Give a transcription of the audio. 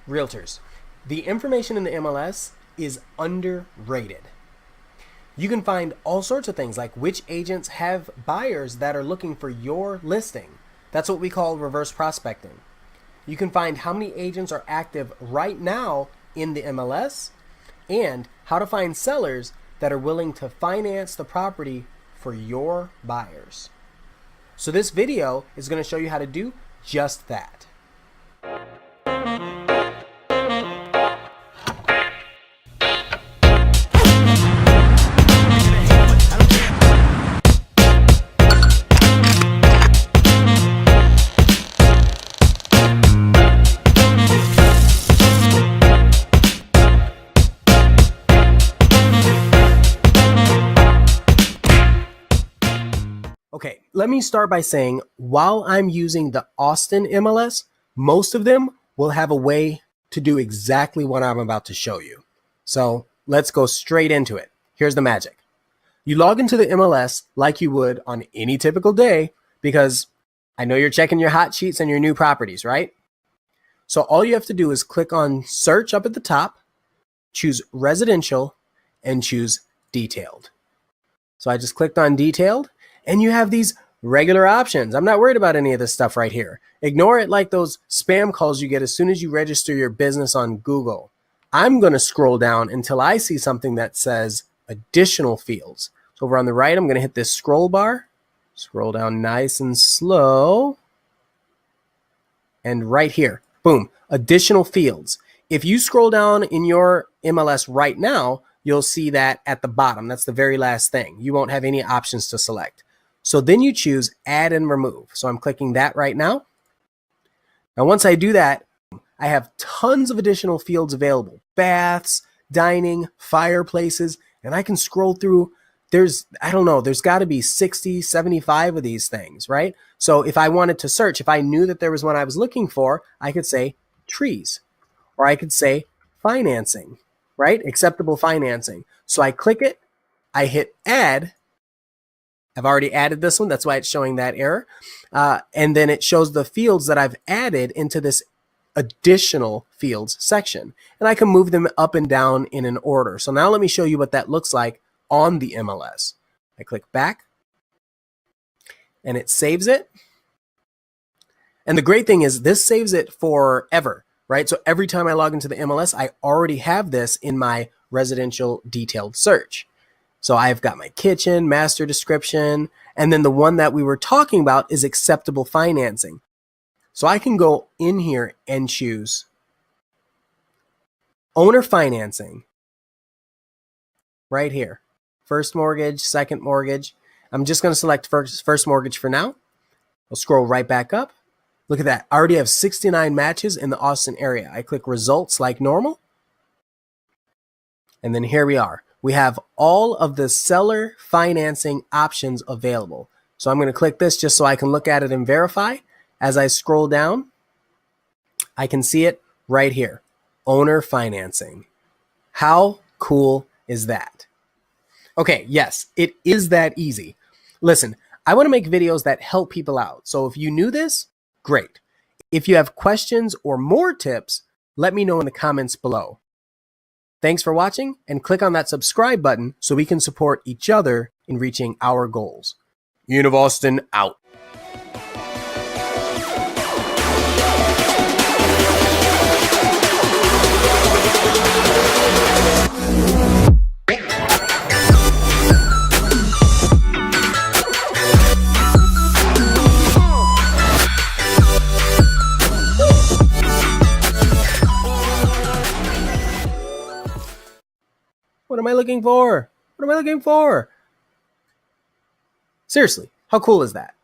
Realtors, the information in the MLS is underrated. You can find all sorts of things like which agents have buyers that are looking for your listing. That's what we call reverse prospecting. You can find how many agents are active right now in the MLS and how to find sellers that are willing to finance the property for your buyers. So this video is going to show you how to do just that. Okay, let me start by saying while I'm using the Austin MLS, most of them will have a way to do exactly what I'm about to show you. So let's go straight into it. Here's the magic. You log into the MLS like you would on any typical day because I know you're checking your hot sheets and your new properties, right? So all you have to do is click on search up at the top, choose residential, and choose detailed. So I just clicked on detailed. And you have these regular options. I'm not worried about any of this stuff right here. Ignore it like those spam calls you get as soon as you register your business on Google. I'm going to scroll down until I see something that says additional fields. So over on the right, I'm going to hit this scroll bar. Scroll down nice and slow. And right here, boom, additional fields. If you scroll down in your MLS right now, you'll see that at the bottom. That's the very last thing. You won't have any options to select. So then you choose add and remove. So I'm clicking that right now. Now, once I do that, I have tons of additional fields available. Baths, dining, fireplaces, and I can scroll through. There's got to be 60, 75 of these things, right? So if I wanted to search, if I knew that there was one I was looking for, I could say trees, or I could say financing, right? Acceptable financing. So I click it, I hit add. I've already added this one. That's why it's showing that error. And then it shows the fields that I've added into this additional fields section. And I can move them up and down in an order. So now let me show you what that looks like on the MLS. I click back and it saves it. And the great thing is this saves it forever, right? So every time I log into the MLS, I already have this in my residential detailed search. So I've got my kitchen, master description, and then the one that we were talking about is acceptable financing. So I can go in here and choose owner financing right here. First mortgage, second mortgage. I'm just going to select first mortgage for now. I'll scroll right back up. Look at that. I already have 69 matches in the Austin area. I click results like normal. And then here we are. We have all of the seller financing options available. So I'm going to click this just so I can look at it and verify. As I scroll down, I can see it right here. Owner financing. How cool is that? Okay, yes, it is that easy. Listen, I want to make videos that help people out. So if you knew this, great. If you have questions or more tips, let me know in the comments below. Thanks for watching, and click on that subscribe button so we can support each other in reaching our goals. Ian of Austin out. What am I looking for? What am I looking for? Seriously, how cool is that?